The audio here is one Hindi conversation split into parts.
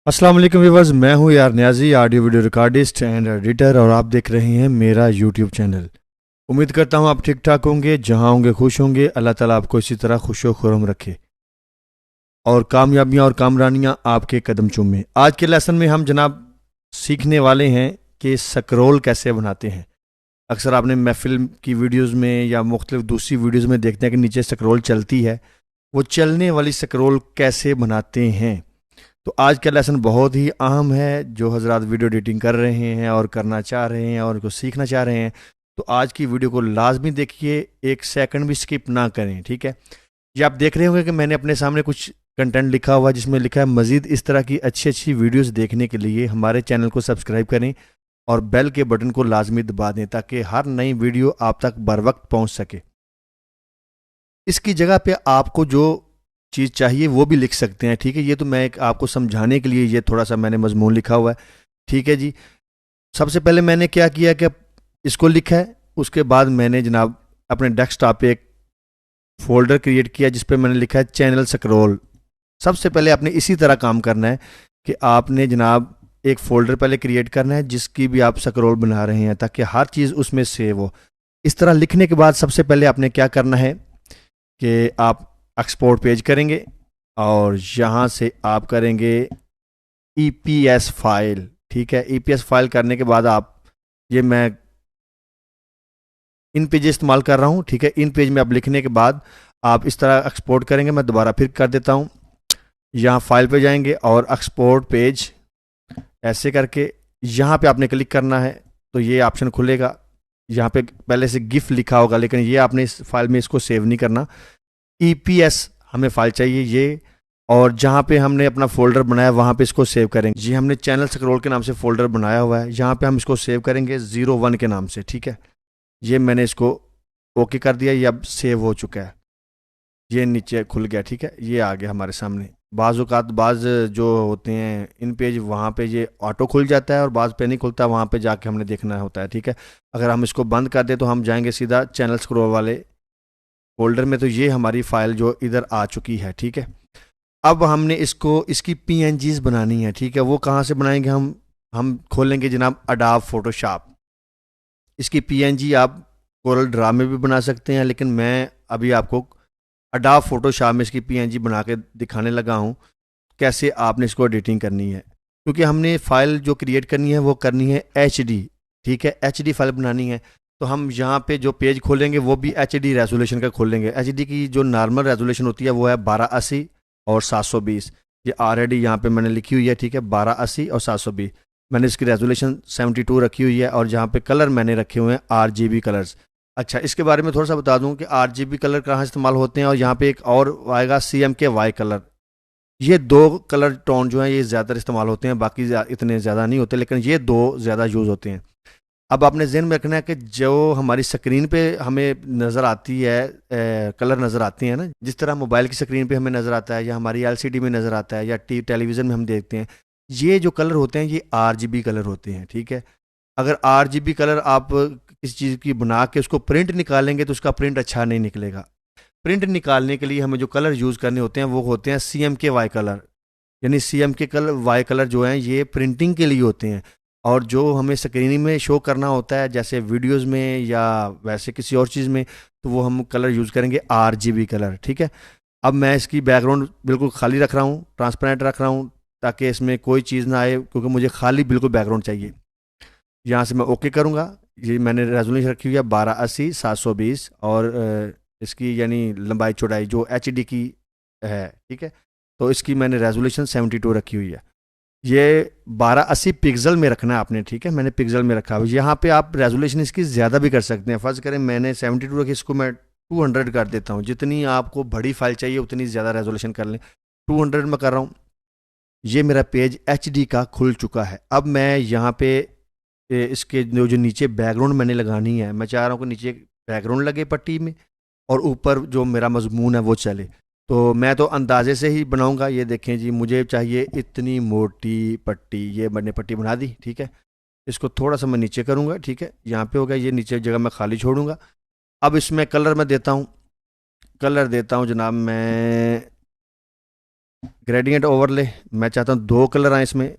अस्सलाम वालेकुम व्यूअर्स, मैं हूं यार Niazi, audio video recordist and editor, और आप देख रहे हैं मेरा यूट्यूब चैनल। उम्मीद करता हूं आप ठीक ठाक होंगे, जहां होंगे खुश होंगे। अल्लाह ताला आपको इसी तरह खुशो खुरम रखे और कामयाबियां और कामरानियां आपके कदम चूमे। आज के लेसन में हम जनाब सीखने वाले हैं कि स्क्रॉल कैसे बनाते हैं। अक्सर आपने महफिल की वीडियोज़ में या मुख्तलिफ दूसरी वीडियोज़ में देखते हैं कि नीचे स्क्रॉल चलती है। वो चलने वाली स्क्रॉल कैसे बनाते हैं। तो आज का लेसन बहुत ही अहम है। जो हजरात वीडियो एडिटिंग कर रहे हैं और करना चाह रहे हैं और उनको सीखना चाह रहे हैं, तो आज की वीडियो को लाजमी देखिए, एक सेकंड भी स्किप ना करें। ठीक है। ये आप देख रहे होंगे कि मैंने अपने सामने कुछ कंटेंट लिखा हुआ है जिसमें लिखा है मज़ीद इस तरह की अच्छी अच्छी वीडियोस देखने के लिए हमारे चैनल को सब्सक्राइब करें और बेल के बटन को लाजमी दबा दें ताकि हर नई वीडियो आप तक बर वक्त पहुँच सके। इसकी जगह पे आपको जो चीज़ चाहिए वो भी लिख सकते हैं। ठीक है। ये तो मैं एक आपको समझाने के लिए ये थोड़ा सा मैंने मजमून लिखा हुआ है। ठीक है जी। सबसे पहले मैंने क्या किया कि इसको लिखा है, उसके बाद मैंने जनाब अपने डेस्कटॉप पे एक फोल्डर क्रिएट किया जिस पे मैंने लिखा है चैनल स्क्रॉल। सबसे पहले आपने इसी तरह काम करना है कि आपने जनाब एक फ़ोल्डर पहले क्रिएट करना है जिसकी भी आप स्क्रॉल बना रहे हैं ताकि हर चीज़ उसमें सेव हो। इस तरह लिखने के बाद सबसे पहले आपने क्या करना है कि आप एक्सपोर्ट पेज करेंगे और यहाँ से आप करेंगे ईपीएस फाइल। ठीक है। ईपीएस फाइल करने के बाद आप, ये मैं इन पेज इस्तेमाल कर रहा हूँ। ठीक है। इन पेज में आप लिखने के बाद आप इस तरह एक्सपोर्ट करेंगे। मैं दोबारा फिर कर देता हूँ। यहाँ फाइल पे जाएंगे और एक्सपोर्ट पेज ऐसे करके यहाँ पे आपने क्लिक करना है तो ये ऑप्शन खुलेगा। यहाँ पे पहले से गिफ लिखा होगा लेकिन ये आपने इस फाइल में इसको सेव नहीं करना। ईपीएस हमें फाइल चाहिए ये, और जहाँ पे हमने अपना फोल्डर बनाया वहाँ पे इसको सेव करेंगे। जी, हमने चैनल स्क्रॉल के नाम से फोल्डर बनाया हुआ है, यहाँ पे हम इसको सेव करेंगे 01 के नाम से। ठीक है। ये मैंने इसको ओके कर दिया, ये अब सेव हो चुका है। ये नीचे खुल गया। ठीक है। ये आ गया हमारे सामने। बाज़ औक़ात बाज़ जो होते हैं इन पेज वहाँ पे ये ऑटो खुल जाता है और बाज़ पे नहीं खुलता, वहाँ पे जाके हमने देखना होता है। ठीक है। अगर हम इसको बंद कर दें तो हम जाएंगे सीधा चैनल स्क्रॉल वाले फोल्डर में, तो ये हमारी फ़ाइल जो इधर आ चुकी है। ठीक है। अब हमने इसको इसकी पीएनजीज बनानी है। ठीक है। वो कहाँ से बनाएंगे हम खोलेंगे जनाब अडोब फोटोशॉप। इसकी पीएनजी आप कोरल ड्रा में भी बना सकते हैं, लेकिन मैं अभी आपको अडोब फोटोशॉप में इसकी पीएनजी बना के दिखाने लगा हूँ कैसे आपने इसको एडिटिंग करनी है। क्योंकि हमने फ़ाइल जो क्रिएट करनी है वो करनी है एचडी। ठीक है। एचडी फाइल बनानी है तो हम यहाँ पे जो पेज खोलेंगे वो भी एचडी रेजोल्यूशन का खोलेंगे। एचडी की जो नॉर्मल रेजोल्यूशन होती है वो है 1280 और 720। ये ऑलरेडी यहाँ पे मैंने लिखी हुई है। ठीक है। 1280 और 720 मैंने इसकी रेजोल्यूशन 72 रखी हुई है, और जहाँ पे कलर मैंने रखे हुए हैं आरजीबी कलर्स। अच्छा, इसके बारे में थोड़ा सा बता दूं कि आरजीबी कलर कहाँ इस्तेमाल होते हैं, और यहाँ पे एक और आएगा सीएमके वाई कलर। ये दो कलर टोन जो हैं ये ज़्यादातर इस्तेमाल होते हैं, बाकी इतने ज़्यादा नहीं होते, लेकिन ये दो ज़्यादा यूज़ होते हैं। अब आपने ज़हन में रखना है कि जो हमारी स्क्रीन पे हमें नज़र आती है, कलर नज़र आती हैं ना, जिस तरह मोबाइल की स्क्रीन पे हमें नज़र आता है या हमारी एलसीडी में नज़र आता है या टेलीविज़न में हम देखते हैं, ये जो कलर होते हैं ये आरजीबी कलर होते हैं। ठीक है। अगर आरजीबी कलर आप किसी चीज़ की बना के उसको प्रिंट निकालेंगे तो उसका प्रिंट अच्छा नहीं निकलेगा। प्रिंट निकालने के लिए हमें जो कलर यूज़ करने होते हैं वो होते हैं सीएमके वाई कलर। यानी सीएमके कलर वाई कलर जो हैं ये प्रिंटिंग के लिए होते हैं, और जो हमें स्क्रीन में शो करना होता है जैसे वीडियोज़ में या वैसे किसी और चीज़ में, तो वो हम कलर यूज़ करेंगे आरजीबी कलर। ठीक है। अब मैं इसकी बैकग्राउंड बिल्कुल खाली रख रहा हूँ, ट्रांसपेरेंट रख रहा हूँ ताकि इसमें कोई चीज़ ना आए, क्योंकि मुझे खाली बिल्कुल बैकग्राउंड चाहिए। यहाँ से मैं ओके करूँगा। ये मैंने रेजोल्यूशन रखी हुई है 1280 720, और इसकी यानी लंबाई चौड़ाई जो एचडी की है। ठीक है। तो इसकी मैंने रेजोल्यूशन 72 रखी हुई है। ये 1280 पिक्सल में रखना है आपने। ठीक है। मैंने पिक्सल में रखा हुआ है। यहाँ पे आप रेजोल्यूशन इसकी ज़्यादा भी कर सकते हैं। फ़र्ज़ करें मैंने 72 रखी, इसको मैं 200 कर देता हूँ। जितनी आपको बड़ी फाइल चाहिए उतनी ज़्यादा रेजोल्यूशन कर लें। 200 में कर रहा हूँ। ये मेरा पेज एचडी का खुल चुका है। अब मैं यहाँ पे इसके जो नीचे बैकग्राउंड मैंने लगानी है, मैं चाह रहा हूँ कि नीचे बैकग्राउंड लगे पट्टी में और ऊपर जो मेरा मजमून है वो चले। तो मैं तो अंदाजे से ही बनाऊंगा। ये देखें जी, मुझे चाहिए इतनी मोटी पट्टी। ये मैंने पट्टी बना दी। ठीक है। इसको थोड़ा सा मैं नीचे करूँगा। ठीक है। यहाँ पे हो गया। ये नीचे जगह मैं खाली छोड़ूंगा। अब इसमें कलर मैं देता हूँ। कलर देता हूँ जनाब मैं ग्रेडियंट ओवरले मैं चाहता हूँ दो कलर आए इसमें।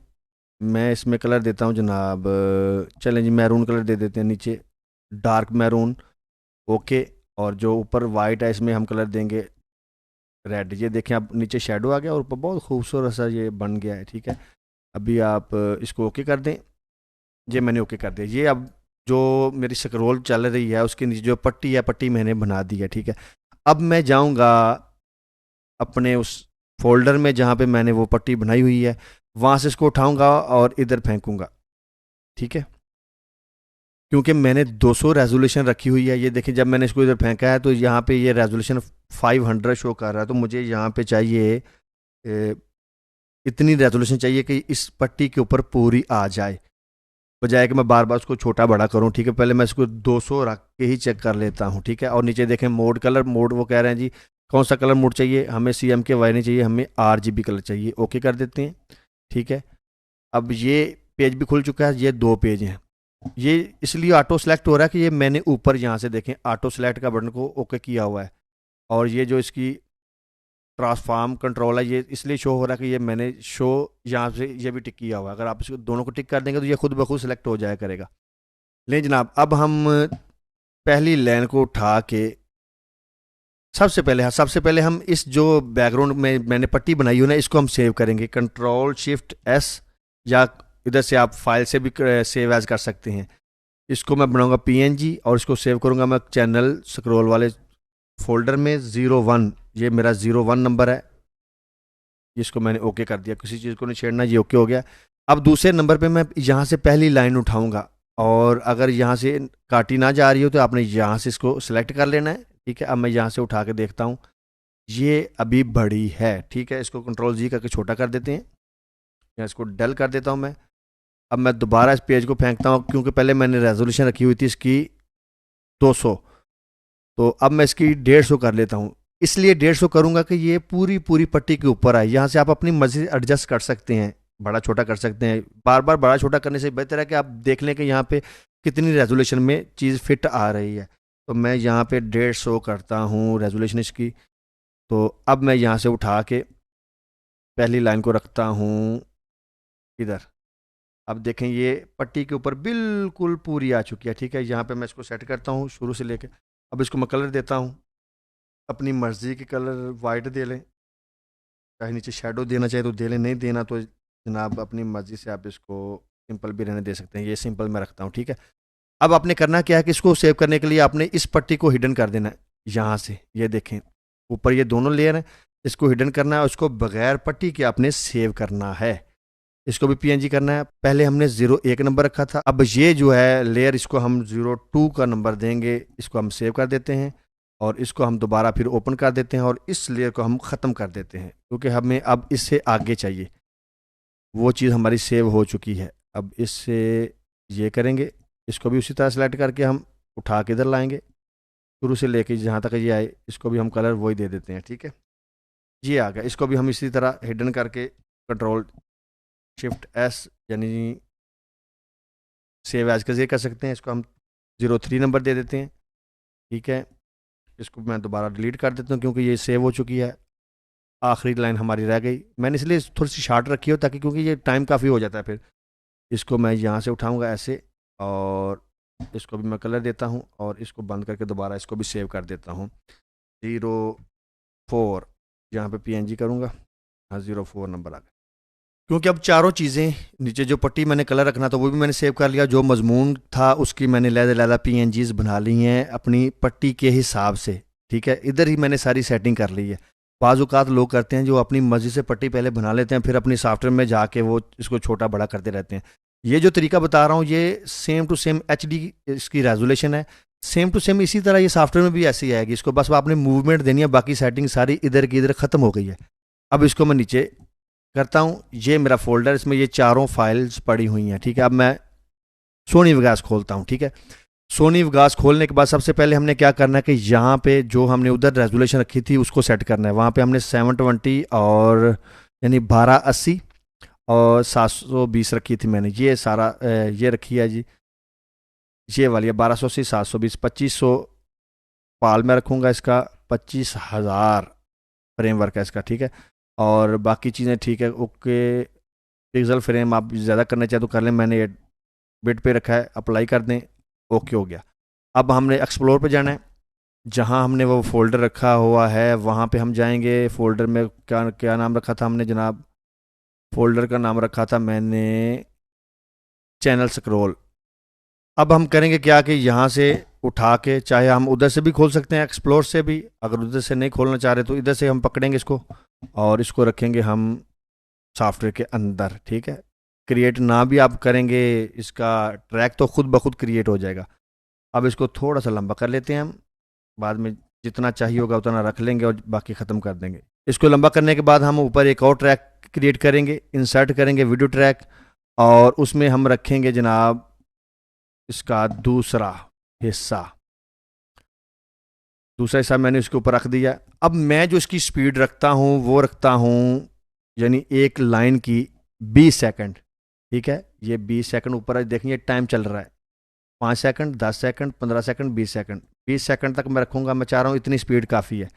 मैं इसमें कलर देता हूँ जनाब, चलें जी मैरून कलर दे देते हैं नीचे, डार्क मैरून। ओके। और जो ऊपर वाइट है इसमें हम कलर देंगे रेड। ये देखें अब नीचे शेडो आ गया और ऊपर बहुत खूबसूरत सा ये बन गया है। ठीक है, अभी आप इसको ओके कर दें। ये मैंने ओके कर दिया। ये अब जो मेरी स्क्ररोल चल रही है उसके नीचे जो पट्टी है, पट्टी मैंने बना दी है। ठीक है, अब मैं जाऊंगा अपने उस फोल्डर में जहाँ पे मैंने वो पट्टी बनाई हुई है, वहाँ से इसको उठाऊंगा और इधर फेंकूंगा। ठीक है, क्योंकि मैंने 200 रेजोल्यूशन रखी हुई है। ये देखिए जब मैंने इसको इधर फेंका है तो यहाँ पे ये रेजोल्यूशन 500 शो कर रहा है। तो मुझे यहाँ पे चाहिए इतनी रेजोल्यूशन चाहिए कि इस पट्टी के ऊपर पूरी आ जाए, बजाय कि मैं बार बार उसको छोटा बड़ा करूं। ठीक है, पहले मैं इसको 200 रख के ही चेक कर लेता हूं। ठीक है, और नीचे देखें मोड कलर मोड, वो कह रहे हैं जी कौन सा कलर मोड चाहिए हमें, CMYK नहीं चाहिए हमें, RGB कलर चाहिए। ओके कर देते हैं। ठीक है, अब ये पेज भी खुल चुका है। ये दो पेज हैं। ये इसलिए ऑटो सेलेक्ट हो रहा है कि ये मैंने ऊपर यहाँ से देखें ऑटो सेलेक्ट का बटन को ओके किया हुआ है, और ये जो इसकी ट्रांसफॉर्म कंट्रोल है ये इसलिए शो हो रहा है कि ये मैंने शो यहाँ से ये भी टिक किया हुआ है। अगर आप इसको दोनों को टिक कर देंगे तो ये खुद ब खुद सेलेक्ट हो जाया करेगा। ले जनाब, अब हम पहली लाइन को उठा के सबसे पहले हम इस जो बैकग्राउंड में मैंने पट्टी बनाई हुई ना इसको हम सेव करेंगे। Ctrl+Shift+S, या इधर से आप फाइल से भी सेव एज कर सकते हैं। इसको मैं बनाऊंगा PNG और इसको सेव करूंगा मैं चैनल स्क्रॉल वाले फोल्डर में 01। ये मेरा 01 नंबर है। इसको मैंने ओके कर दिया, किसी चीज़ को नहीं छेड़ना, ये ओके हो गया। अब दूसरे नंबर पे मैं यहाँ से पहली लाइन उठाऊंगा, और अगर यहाँ से काटी ना जा रही हो तो आपने यहाँ से इसको सिलेक्ट कर लेना है। ठीक है, अब मैं यहाँ से उठा के देखता हूँ, ये अभी बड़ी है। ठीक है, इसको Ctrl+G करके छोटा कर देते हैं, या इसको डल कर देता हूँ मैं। अब मैं दोबारा इस पेज को फेंकता हूँ, क्योंकि पहले मैंने रेजोल्यूशन रखी हुई थी इसकी 200, तो अब मैं इसकी 150 कर लेता हूँ। इसलिए 150 करूंगा कि ये पूरी पूरी पट्टी के ऊपर आए। यहाँ से आप अपनी मर्जी से एडजस्ट कर सकते हैं, बड़ा छोटा कर सकते हैं। बार बार बड़ा छोटा करने से बेहतर है कि आप देख लें कि यहाँ पे कितनी रेजोल्यूशन में चीज़ फिट आ रही है। तो मैं यहाँ पे 150 करता हूँ रेजोल्यूशन इसकी। तो अब मैं यहाँ से उठा के पहली लाइन को रखता हूँ इधर। अब देखें ये पट्टी के ऊपर बिल्कुल पूरी आ चुकी है। ठीक है, यहाँ पे मैं इसको सेट करता हूँ शुरू से लेके। अब इसको मैं कलर देता हूँ, अपनी मर्ज़ी के कलर वाइट दे लें, चाहे नीचे शेडो देना चाहे तो दे लें, नहीं देना तो जनाब अपनी मर्ज़ी से आप इसको सिंपल भी रहने दे सकते हैं। ये सिंपल मैं रखता हूँ। ठीक है, अब आपने करना क्या है कि इसको सेव करने के लिए आपने इस पट्टी को हिडन कर देना है यहाँ से। ये देखें ऊपर ये दोनों लेयर हैं, इसको हिडन करना है और इसको बगैर पट्टी के आपने सेव करना है। इसको भी PNG करना है। पहले हमने 01 नंबर रखा था, अब ये जो है लेयर इसको हम 02 का नंबर देंगे। इसको हम सेव कर देते हैं और इसको हम दोबारा फिर ओपन कर देते हैं और इस लेयर को हम ख़त्म कर देते हैं, क्योंकि हमें अब इससे आगे चाहिए। वो चीज़ हमारी सेव हो चुकी है। अब इससे ये करेंगे, इसको भी उसी तरह सेलेक्ट करके हम उठा के इधर लाएंगे, शुरू से लेके जहाँ तक ये आए इसको भी हम कलर वही दे देते हैं। ठीक है, ये आ गया। इसको भी हम इसी तरह हिडन करके Ctrl+Shift+S यानी सेव एज के कर सकते हैं। इसको हम 03 नंबर दे देते हैं। ठीक है, इसको मैं दोबारा डिलीट कर देता हूँ क्योंकि ये सेव हो चुकी है। आखिरी लाइन हमारी रह गई, मैंने इसलिए थोड़ी सी शार्ट रखी हो ताकि, क्योंकि ये टाइम काफ़ी हो जाता है फिर। इसको मैं यहाँ से उठाऊँगा ऐसे, और इसको भी मैं कलर देता हूँ और इसको बंद करके दोबारा इसको भी सेव कर देता हूँ। 04 यहाँ पे PNG करूँगा। हाँ, 04 नंबर आ गया। क्योंकि अब चारों चीज़ें नीचे जो पट्टी मैंने कलर रखना था वो भी मैंने सेव कर लिया, जो मजमून था उसकी मैंने लहदा PNGs बना ली हैं अपनी पट्टी के हिसाब से। ठीक है, इधर ही मैंने सारी सेटिंग कर ली है। बाज़ लोग करते हैं जो अपनी मर्ज़ी से पट्टी पहले बना लेते हैं, फिर अपनी सॉफ्टवेयर में जाके वो इसको छोटा बड़ा करते रहते हैं। ये जो तरीका बता रहा हूँ ये सेम टू सेम HD इसकी रेजोल्यूशन है, सेम टू सेम इसी तरह ये सॉफ्टवेयर में भी ऐसी आएगी। इसको बस आपने मूवमेंट देनी है, बाकी सेटिंग सारी इधर की इधर ख़त्म हो गई है। अब इसको मैं नीचे करता हूँ, ये मेरा फोल्डर, इसमें ये चारों फाइल्स पड़ी हुई हैं। ठीक है, अब मैं सोनी वेगास खोलता हूँ। ठीक है, सोनी वेगास खोलने के बाद सबसे पहले हमने क्या करना है कि यहाँ पे जो हमने उधर रेजोल्यूशन रखी थी उसको सेट करना है। वहाँ पे हमने 720 और यानी 1280 और 720 रखी थी मैंने। ये सारा ये रखी है जी, ये वाली है 1280 720 2500 पाल में रखूँगा इसका, 25,000 फ्रेमवर्क है इसका। ठीक है, और बाकी चीज़ें ठीक है, ओके। पिक्सल फ्रेम आप ज़्यादा करना चाहें तो कर लें, मैंने ये बिट पे रखा है, अप्लाई कर दें, ओके हो गया। अब हमने एक्सप्लोर पे जाना है, जहाँ हमने वो फोल्डर रखा हुआ है वहाँ पे हम जाएंगे। फोल्डर में क्या क्या नाम रखा था हमने जनाब? फोल्डर का नाम रखा था मैंने चैनल स्क्रॉल। अब हम करेंगे क्या कि यहाँ से उठा के, चाहे हम उधर से भी खोल सकते हैं एक्सप्लोर से भी, अगर उधर से नहीं खोलना चाह रहे तो इधर से हम पकड़ेंगे इसको और इसको रखेंगे हम सॉफ्टवेयर के अंदर, ठीक है। क्रिएट ना भी आप करेंगे इसका ट्रैक तो खुद ब खुद क्रिएट हो जाएगा। अब इसको थोड़ा सा लंबा कर लेते हैं हम, बाद में जितना चाहिए होगा उतना रख लेंगे और बाकी ख़त्म कर देंगे। इसको लंबा करने के बाद हम ऊपर एक और ट्रैक क्रिएट करेंगे, इंसर्ट करेंगे वीडियो ट्रैक, और उसमें हम रखेंगे जनाब इसका हिस्सा दूसरा हिस्सा मैंने इसके ऊपर रख दिया। अब मैं जो इसकी स्पीड रखता हूँ वो रखता हूँ यानी एक लाइन की 20 सेकंड, ठीक है। ये 20 सेकंड ऊपर देखेंगे टाइम चल रहा है, 5 second, 10 second, 15 second, 20 second, 20 second तक मैं रखूंगा। मैं चाह रहा हूँ इतनी स्पीड काफ़ी है।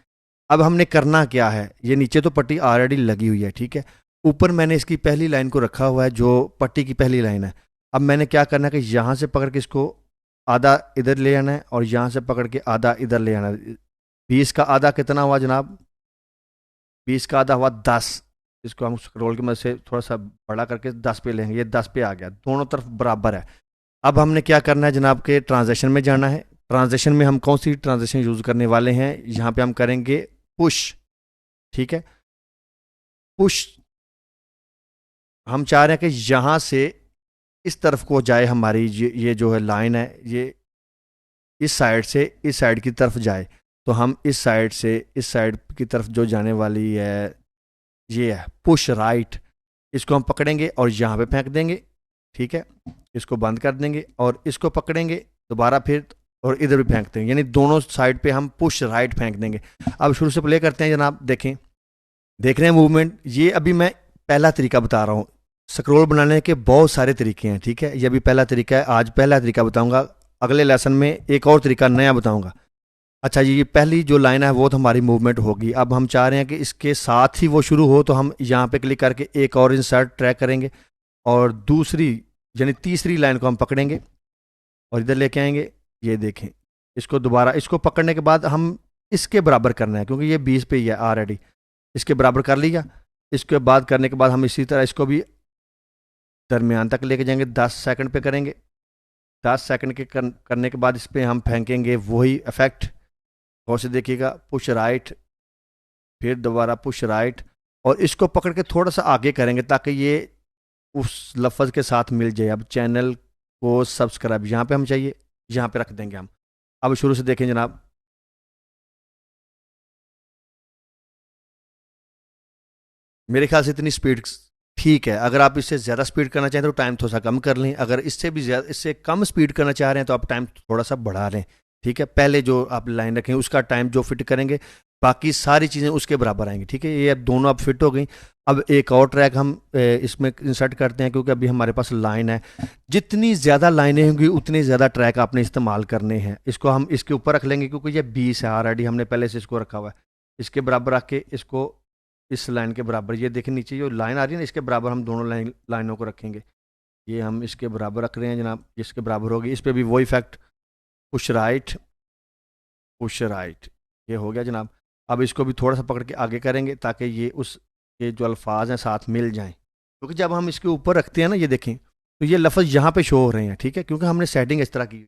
अब हमने करना क्या है, ये नीचे तो पट्टी ऑलरेडी लगी हुई है, ठीक है। ऊपर मैंने इसकी पहली लाइन को रखा हुआ है जो पट्टी की पहली लाइन है। अब मैंने क्या करना है कि यहाँ से पकड़ के इसको आधा इधर ले आना है और यहाँ से पकड़ के आधा इधर ले आना है। 20 का आधा कितना हुआ जनाब? 20 का आधा हुआ 10। इसको हम स्क्रॉल की मदद से थोड़ा सा बड़ा करके 10 पे लेंगे, ये 10 पे आ गया, दोनों तरफ बराबर है। अब हमने क्या करना है जनाब के ट्रांजेक्शन में जाना है। ट्रांजेक्शन में हम कौन सी ट्रांजेक्शन यूज़ करने वाले हैं, यहाँ पे हम करेंगे पुश, ठीक है। पुश हम चाह रहे हैं कि यहाँ से इस तरफ को जाए हमारी ये जो है लाइन है, ये इस साइड से इस साइड की तरफ जाए। तो हम इस साइड से इस साइड की तरफ जो जाने वाली है ये है पुश राइट। इसको हम पकड़ेंगे और यहाँ पे फेंक देंगे, ठीक है। इसको बंद कर देंगे और इसको पकड़ेंगे दोबारा फिर और इधर भी फेंक देंगे, यानी दोनों साइड पे हम पुश राइट फेंक देंगे। अब शुरू से प्ले करते हैं जनाब, देखें, देख रहे हैं मूवमेंट। ये अभी मैं पहला तरीका बता रहा हूँ, स्क्रॉल बनाने के बहुत सारे तरीके हैं, ठीक है। ये अभी पहला तरीका है, आज पहला तरीका बताऊंगा, अगले लेसन में एक और तरीका नया बताऊंगा। अच्छा जी, ये पहली जो लाइन है वो तो हमारी मूवमेंट होगी। अब हम चाह रहे हैं कि इसके साथ ही वो शुरू हो, तो हम यहाँ पे क्लिक करके एक और इंसर्ट ट्रैक करेंगे और दूसरी यानी तीसरी लाइन को हम पकड़ेंगे और इधर लेके आएंगे। ये देखें, इसको दोबारा इसको पकड़ने के बाद हम इसके बराबर करना है क्योंकि ये 20 पे ही है ऑलरेडी, इसके बराबर कर लिया। इसके बाद करने के बाद हम इसी तरह इसको भी दरमियान तक लेके जाएंगे, 10 सेकंड पे करेंगे। 10 सेकंड के करने के बाद इस पर हम फेंकेंगे वही इफेक्ट, और से देखिएगा पुश राइट, फिर दोबारा पुश राइट, और इसको पकड़ के थोड़ा सा आगे करेंगे ताकि ये उस लफ्ज़ के साथ मिल जाए। अब चैनल को सब्सक्राइब यहाँ पे हम चाहिए, यहाँ पे रख देंगे हम। अब शुरू से देखें जनाब, मेरे ख्याल से इतनी स्पीड ठीक है। अगर आप इससे ज़्यादा स्पीड करना चाहें तो टाइम थोड़ा सा कम कर लें, अगर इससे भी ज़्यादा इससे कम स्पीड करना चाह रहे हैं तो आप टाइम थोड़ा सा बढ़ा लें, ठीक है। पहले जो आप लाइन रखें उसका टाइम जो फिट करेंगे, बाकी सारी चीज़ें उसके बराबर आएंगी, ठीक है। ये अब दोनों अब फिट हो गई। अब एक और ट्रैक हम इसमें इंसर्ट करते हैं क्योंकि अभी हमारे पास लाइन है। जितनी ज़्यादा लाइनें होंगी उतने ज़्यादा ट्रैक आपने इस्तेमाल करने हैं। इसको हम इसके ऊपर रख लेंगे क्योंकि ये 20 है ऑलरेडी, हमने पहले से इसको रखा हुआ है। इसके बराबर रख के इसको इस लाइन के बराबर, ये देखें नीचे जो लाइन आ रही है ना, इसके बराबर हम दोनों लाइनों को रखेंगे। ये हम इसके बराबर रख रहे हैं जनाब, इसके बराबर होगी। इस पर भी वो effect push right, push right, ये हो गया जनाब। अब इसको भी थोड़ा सा पकड़ के आगे करेंगे ताकि ये जो अल्फाज हैं साथ मिल जाएं, क्योंकि जब हम इसके ऊपर रखते हैं ना, ये देखें तो ये लफ्ज़ यहाँ पे शो हो रहे हैं, ठीक है, क्योंकि हमने सेटिंग इस तरह की।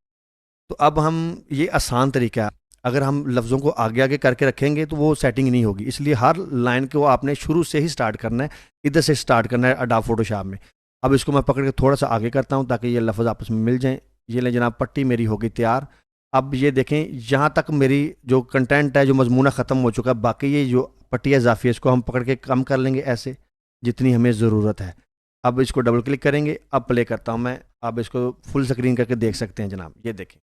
तो अब हम ये आसान तरीका है, अगर हम लफ्ज़ों को आगे आगे करके रखेंगे तो वो सेटिंग नहीं होगी, इसलिए हर लाइन को आपने शुरू से ही स्टार्ट करना है, इधर से स्टार्ट करना है अडोब फोटोशॉप में। अब इसको मैं पकड़ के थोड़ा सा आगे करता हूँ ताकि ये लफ्ज़ आपस में मिल जाएँ। ये ले जनाब, पट्टी मेरी होगी तैयार। अब ये देखें, यहाँ तक मेरी जो कंटेंट है, जो मजमूना ख़त्म हो चुका है, बाकी ये जो पट्टी इजाफी है इसको हम पकड़ के कम कर लेंगे ऐसे, जितनी हमें ज़रूरत है। अब इसको डबल क्लिक करेंगे, अब प्ले करता हूँ मैं। अब इसको फुल स्क्रीन करके देख सकते हैं जनाब, ये देखें।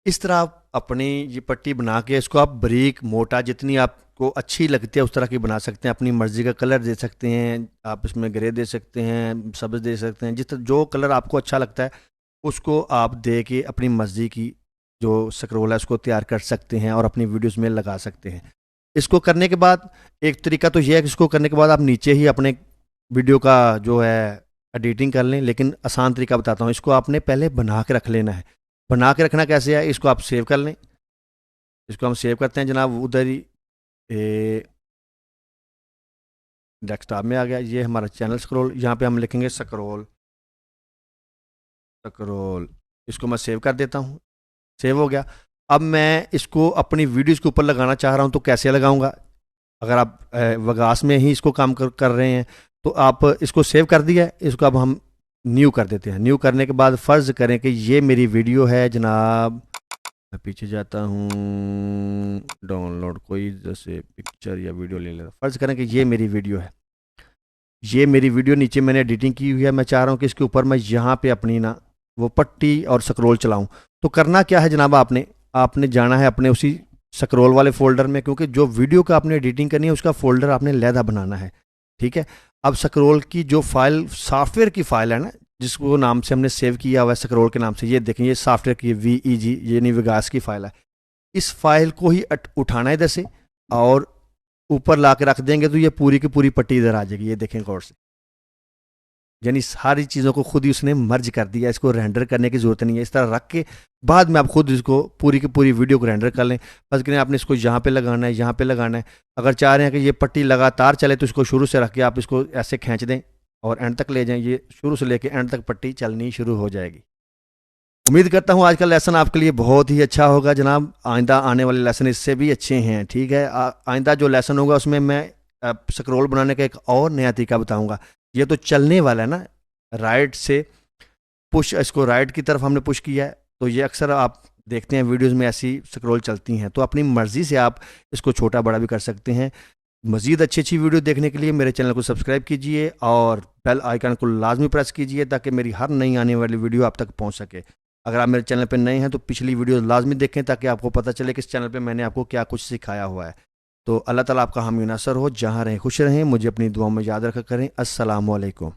इस तरह आप अपनी ये पट्टी बना के इसको आप बारीक मोटा जितनी आपको अच्छी लगती है उस तरह की बना सकते हैं। अपनी मर्ज़ी का कलर दे सकते हैं आप, इसमें ग्रे दे सकते हैं, सब्ज़ दे सकते हैं, जिस जो कलर आपको अच्छा लगता है उसको आप दे के अपनी मर्जी की जो स्क्रॉल है उसको तैयार कर सकते हैं और अपनी वीडियोस में लगा सकते हैं। इसको करने के बाद एक तरीका तो ये है कि इसको करने के बाद आप नीचे ही अपने वीडियो का जो है एडिटिंग कर लें, लेकिन आसान तरीका बताता हूँ। इसको आपने पहले बना के रख लेना है। बना के रखना कैसे है, इसको आप सेव कर लें। इसको हम सेव करते हैं जनाब, उधर ही डेस्कटॉप में आ गया। ये हमारा चैनल स्क्रॉल, यहाँ पे हम लिखेंगे स्क्रॉल स्क्रॉल। इसको मैं सेव कर देता हूँ। सेव हो गया। अब मैं इसको अपनी वीडियोस के ऊपर लगाना चाह रहा हूँ, तो कैसे लगाऊंगा? अगर आप वगास में ही इसको काम कर रहे हैं तो आप इसको सेव कर दिया है, इसको अब हम न्यू कर देते हैं। न्यू करने के बाद फ़र्ज़ करें कि ये मेरी वीडियो है जनाब। मैं पीछे जाता हूँ, डाउनलोड कोई जैसे पिक्चर या वीडियो ले लेता। फ़र्ज़ करें कि ये मेरी वीडियो है। ये मेरी वीडियो नीचे मैंने एडिटिंग की हुई है। मैं चाह रहा हूँ कि इसके ऊपर मैं यहाँ पे अपनी ना वो पट्टी और स्क्रॉल चलाऊँ। तो करना क्या है जनाब, आपने जाना है अपने उसी स्क्रॉल वाले फ़ोल्डर में, क्योंकि जो वीडियो का आपने एडिटिंग करनी है उसका फ़ोल्डर आपने लहदा बनाना है। ठीक है। अब स्क्रॉल की जो फाइल, सॉफ्टवेयर की फाइल है ना, जिसको नाम से हमने सेव किया हुआ है स्क्रॉल के नाम से, ये देखें, ये सॉफ्टवेयर की VEG, ये नहीं विगास की फाइल है। इस फाइल को ही उठाना है इधर से और ऊपर ला के रख देंगे तो ये पूरी की पूरी पट्टी इधर आ जाएगी। ये देखें गौर से, यानी सारी चीज़ों को खुद ही उसने मर्ज कर दिया। इसको रेंडर करने की ज़रूरत नहीं है। इस तरह रख के बाद में आप खुद इसको पूरी की पूरी वीडियो को रेंडर कर लें। बस करें आपने इसको यहाँ पे लगाना है, यहाँ पे लगाना है। अगर चाह रहे हैं कि ये पट्टी लगातार चले तो इसको शुरू से रख के आप इसको ऐसे खींच दें और एंड तक ले जाएं। ये शुरू से लेके एंड तक पट्टी चलनी शुरू हो जाएगी। उम्मीद करता हूँ आज का लेसन आपके लिए बहुत ही अच्छा होगा जनाब। आइंदा आने वाले लेसन इससे भी अच्छे हैं। ठीक है। आइंदा जो लेसन होगा उसमें मैं स्क्रॉल बनाने का एक और नया तरीका बताऊँगा। ये तो चलने वाला है ना, राइट से पुश, इसको राइट की तरफ हमने पुश किया है तो ये अक्सर आप देखते हैं वीडियोस में ऐसी स्क्रॉल चलती हैं। तो अपनी मर्ज़ी से आप इसको छोटा बड़ा भी कर सकते हैं। मज़ीद अच्छी अच्छी वीडियो देखने के लिए मेरे चैनल को सब्सक्राइब कीजिए और बेल आइकन को लाजमी प्रेस कीजिए ताकि मेरी हर नई आने वाली वीडियो आप तक पहुंच सके। अगर आप मेरे चैनल पर नए हैं तो पिछली वीडियो लाजमी देखें ताकि आपको पता चले कि इस चैनल पर मैंने आपको क्या कुछ सिखाया हुआ है। तो अल्लाह ताला आपका हामी नासर हो। जहाँ रहें खुश रहें। मुझे अपनी दुआओं में याद रखा करें। अस्सलामु अलैकुम।